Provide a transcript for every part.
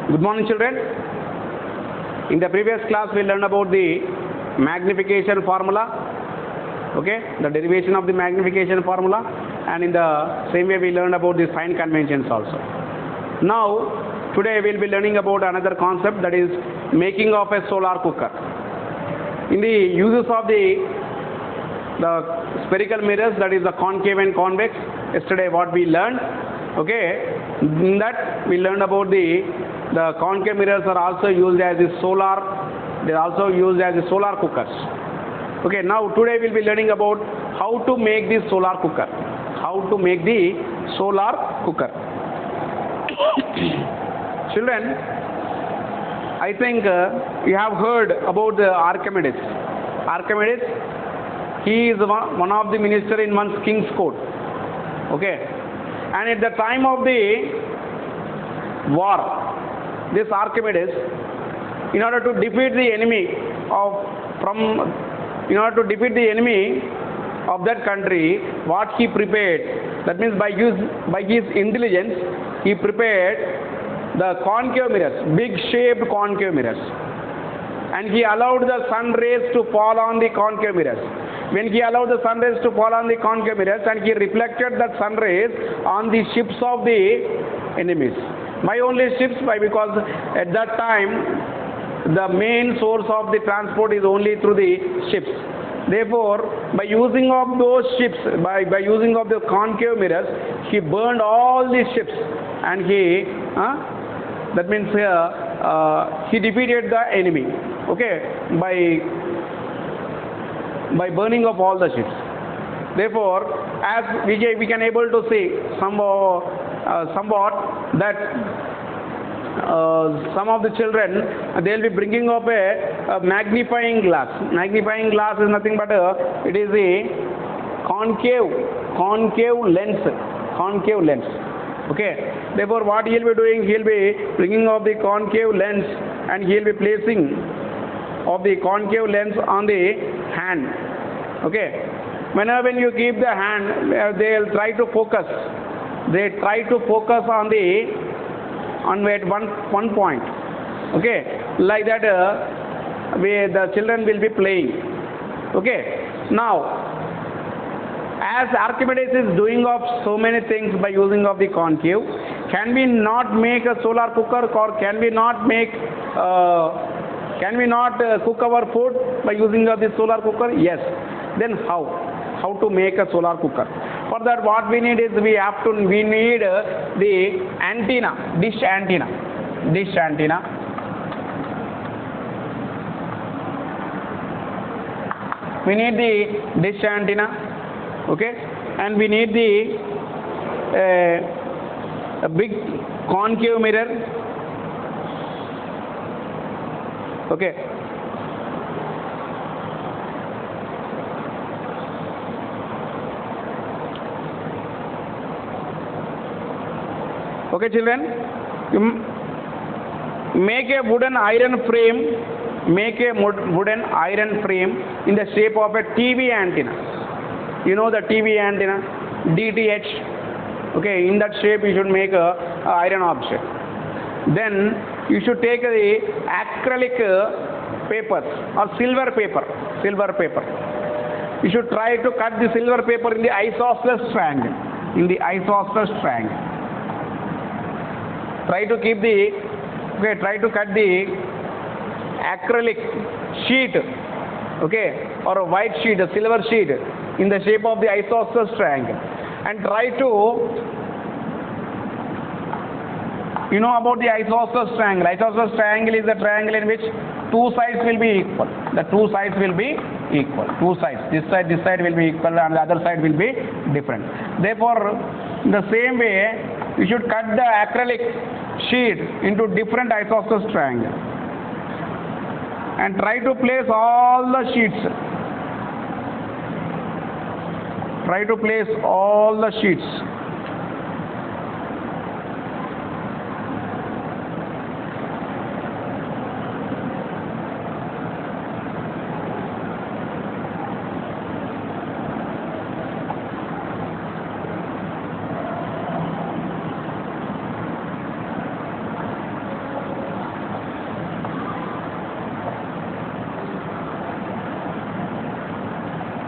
Good morning, children. In the previous class, we learned about the magnification formula, okay, the derivation of the magnification formula, and in the same way we learned about the sign conventions also. Now, today we will be learning about another concept, that is making of a solar cooker. In the uses of the spherical mirrors, that is the concave and convex, yesterday what we learned, okay, in that we learned about the concave mirrors are also used as the solar, they are also used as the solar cookers. Okay, now today we will be learning about how to make the solar cooker. How to make the solar cooker. Children, I think you have heard about the Archimedes. Archimedes, he is one of the minister in one king's court. Okay, and at the time of the war, this Archimedes, in order to defeat the enemy of that country, what he prepared, that means by his intelligence, he prepared the concave mirrors, big shaped concave mirrors, and he allowed the sun rays to fall on the concave mirrors. When he allowed the sun rays to fall on the concave mirrors, and he reflected that sun rays on the ships of the enemies. Why only ships? Why? Because at that time the main source of the transport is only through the ships. Therefore, by using of those ships, by using of the concave mirrors, he burned all the ships, and that means he defeated the enemy. Okay, by burning of all the ships. Therefore, as we can able to see somewhat that some of the children, they will be bringing up a magnifying glass. Magnifying glass is nothing but it is a concave lens. Okay. Therefore, what he will be doing, he will be bringing up the concave lens, and he will be placing of the concave lens on the hand. Okay. Whenever when you keep the hand, they will try to focus. They try to focus on one point. Okay, like that the children will be playing. Okay, now as Archimedes is doing of so many things by using of the concave, can we not make a solar cooker, or can we not cook our food by using of the solar cooker? Yes. Then how to make a solar cooker? For that, what we need is we need the antenna, dish antenna. We need the dish antenna, okay, and we need the a big concave mirror, okay. Okay, children, you make a wooden iron frame in the shape of a TV antenna. You know the TV antenna, DTH. Okay, in that shape you should make a iron object. Then you should take the acrylic papers or silver paper. You should try to cut the silver paper in the isosceles triangle. Try to cut the acrylic sheet, okay, or a white sheet, a silver sheet, in the shape of the isosceles triangle, and try to, you know about the isosceles triangle. Isosceles triangle is the triangle in which two sides will be equal. The two sides will be equal. Two sides. This side will be equal, and the other side will be different. Therefore, in the same way, you should cut the acrylic sheet into different isosceles triangle, and try to place all the sheets.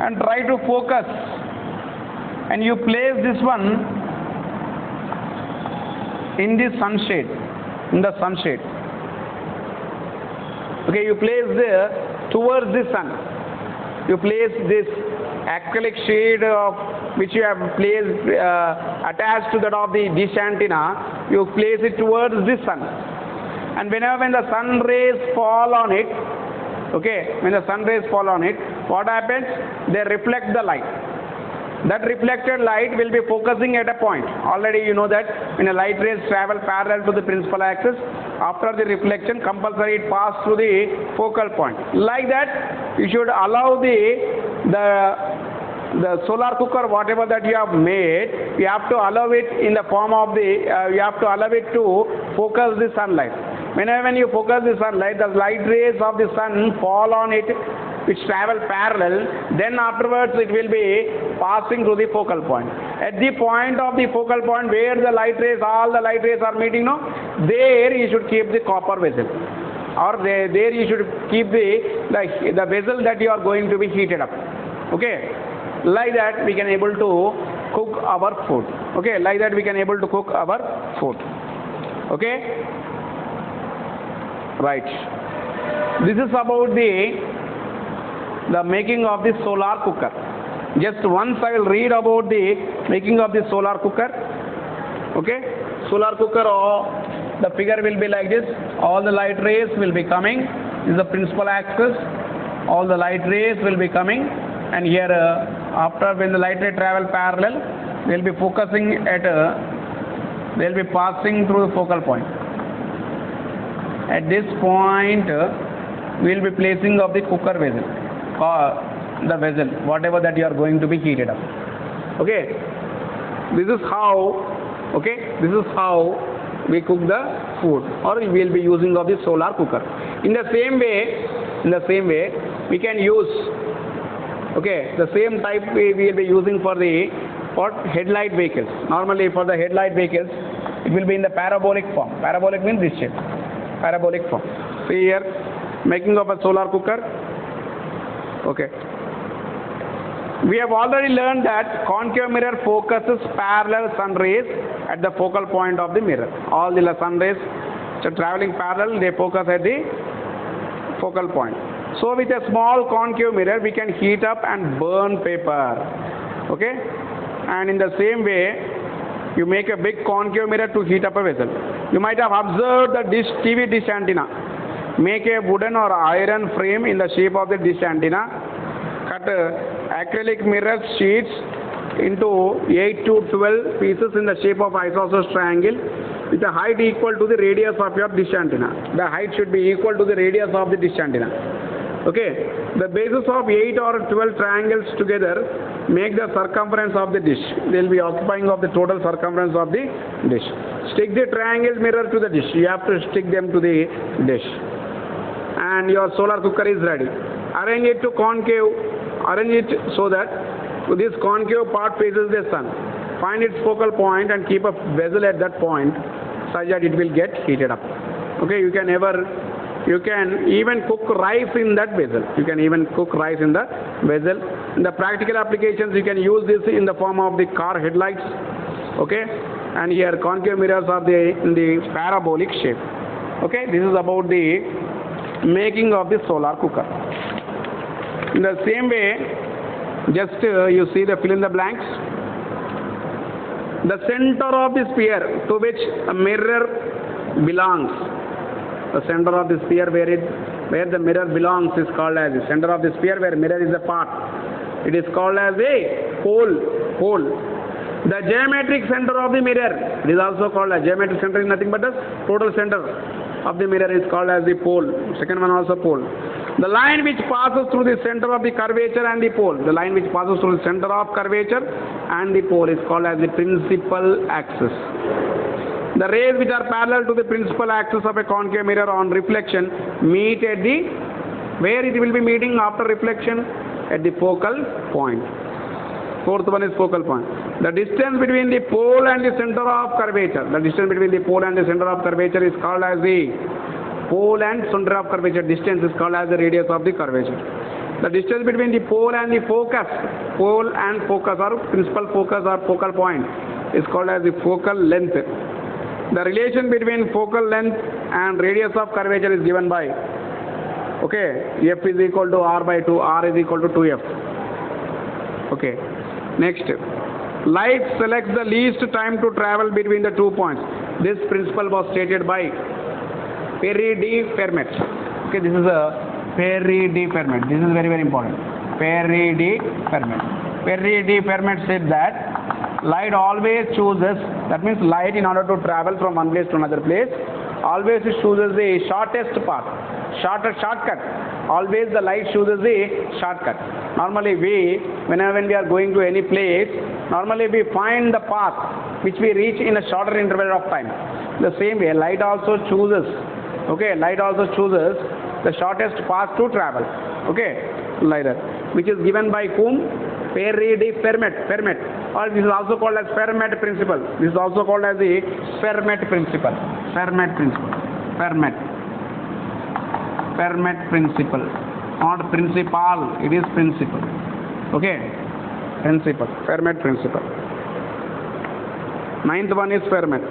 and try to focus, and you place this one in the sunshade, okay, you place there towards the sun. You place this acrylic shade of which you have placed attached to that of the dish antenna, you place it towards the sun, and when the sun rays fall on it, okay, when the sun rays fall on it, what happens? They reflect the light. That reflected light will be focusing at a point. Already you know that when a light rays travel parallel to the principal axis, after the reflection compulsory it passes through the focal point. Like that, you should allow the solar cooker, whatever that you have made, you have to allow it in the form of you have to allow it to focus the sunlight. Whenever when you focus the sunlight, the light rays of the sun fall on it, which travel parallel, then afterwards it will be passing through the focal point. At the point of the focal point where the light rays, all the light rays are meeting, no, there you should keep the copper vessel, or there you should keep the vessel that you are going to be heated up. Okay, like that we can able to cook our food. Okay, like that we can able to cook our food. Okay, right. This is about the making of the solar cooker. Just once I will read about the making of the solar cooker. Okay, solar cooker, the figure will be like this. All the light rays will be coming. This is the principal axis. All the light rays will be coming, and here after when the light ray travel parallel, they will be focusing at they will be passing through the focal point. At this point, we will be placing of the cooker vessel, the vessel, whatever that you are going to be heated up. Okay, this is how. Okay, this is how we cook the food, or we will be using of the solar cooker. In the same way, we can use. Okay, the same type we will be using for headlight vehicles. Normally, for the headlight vehicles, it will be in the parabolic form. Parabolic means this shape. Parabolic form. See here, making of a solar cooker. Okay. We have already learned that concave mirror focuses parallel sun rays at the focal point of the mirror. All the sun rays traveling parallel, they focus at the focal point. So with a small concave mirror, we can heat up and burn paper. Okay. And in the same way, you make a big concave mirror to heat up a vessel. You might have observed the TV dish antenna. Make a wooden or iron frame in the shape of the dish antenna. Cut acrylic mirror sheets into 8 to 12 pieces in the shape of isosceles triangle with a height equal to the radius of your dish antenna. The height should be equal to the radius of the dish antenna. Okay, the bases of 8 or 12 triangles together make the circumference of the dish. They will be occupying of the total circumference of the dish. Stick the triangle mirror to the dish. You have to stick them to the dish. And your solar cooker is ready. Arrange it to concave. Arrange it so that this concave part faces the sun. Find its focal point and keep a vessel at that point such that it will get heated up. Okay, you can even cook rice in that vessel. You can even cook rice in the vessel. In the practical applications, you can use this in the form of the car headlights. Okay, and here concave mirrors are in the parabolic shape. Okay, this is about the making of the solar cooker. In the same way, just you see the fill in the blanks. The center of the sphere to which a mirror belongs. The center of the sphere where the mirror belongs is called as the center of the sphere where mirror is a part. It is called as a pole. The geometric center of the mirror, it is also called as geometric center, is nothing but the total center of the mirror is called as the pole. Second one also pole. The line which passes through the center of the curvature and the pole. The line which passes through the center of curvature and the pole is called as the principal axis. The rays which are parallel to the principal axis of a concave mirror on reflection meet at where it will be meeting after reflection? At the focal point. Fourth one is focal point. The distance between the pole and the center of curvature. The distance between the pole and the center of curvature is called as the pole and center of curvature. Distance is called as the radius of the curvature. The distance between the pole and the focus, pole and focus or principal focus or focal point is called as the focal length. The relation between focal length and radius of curvature is given by, okay, f is equal to r by 2, r is equal to 2f. Okay. Next, light selects the least time to travel between the 2 points. This principle was stated by Pierre de Fermat. Okay, this is a Pierre de Fermat. This is very, very important. Pierre de Fermat. Pierre de Fermat said that light always chooses, that means light in order to travel from one place to another place, always it chooses the shortest path, shortcut. Always the light chooses the shortcut. Normally whenever we are going to any place, normally we find the path which we reach in a shorter interval of time. The same way, light also chooses, okay, light also chooses the shortest path to travel, okay, light, which is given by whom? Pierre de Fermat, or this is also called as Fermat principle. This is also called as the Fermat principle. Fermat principle, not principal, it is principle. Okay, principle, Fermat principle. Ninth one is Fermat.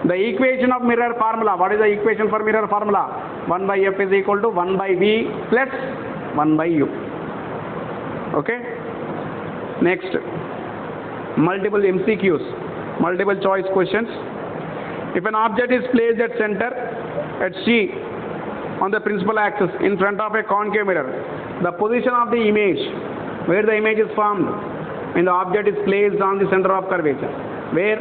The equation of mirror formula. What is the equation for mirror formula? 1 by f is equal to 1 by v plus 1 by u. Okay. Next, multiple MCQs, multiple choice questions. If an object is placed at center at C on the principal axis in front of a concave mirror, the position of the image, where the image is formed when the object is placed on the center of curvature, where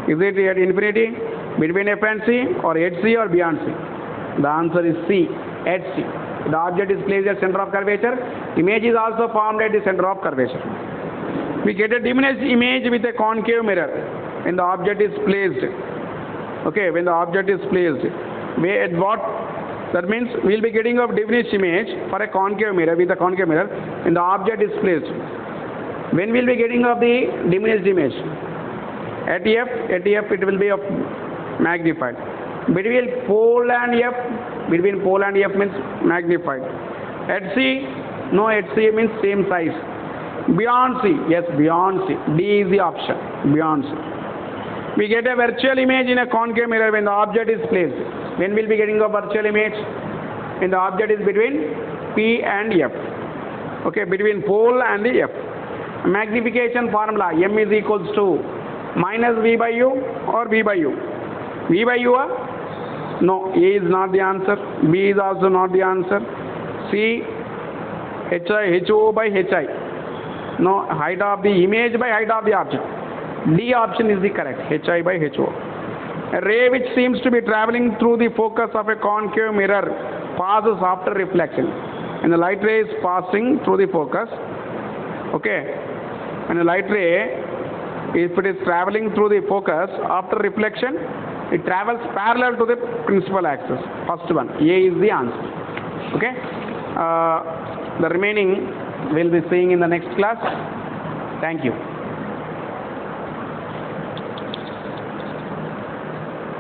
is it? At infinity, between f and c, or at c, or beyond c? The answer is C, at c. The object is placed at center of curvature, image is also formed at the center of curvature. We get a diminished image with a concave mirror when the object is placed. Okay, when the object is placed, where at what? That means we will be getting a diminished image for a concave mirror, with a concave mirror when the object is placed. When we will be getting of the diminished image? At f it will be of magnified. Between pole and f means magnified. At c, no, at c means same size. Beyond c, yes, beyond c. D is the option, beyond c. We get a virtual image in a concave mirror when the object is placed. When will be getting a virtual image? When the object is between P and F. Okay, between pole and the F. Magnification formula, M is equals to minus V by U or V by U. V by U, no, A is not the answer. B is also not the answer. C, HO by HI. No, height of the image by height of the object. D option is the correct, HI by HO. A ray which seems to be traveling through the focus of a concave mirror passes after reflection. And the light ray is passing through the focus. Okay. And the light ray, if it is traveling through the focus after reflection, it travels parallel to the principal axis. First one, A is the answer. Okay. The remaining we'll be seeing in the next class. Thank you.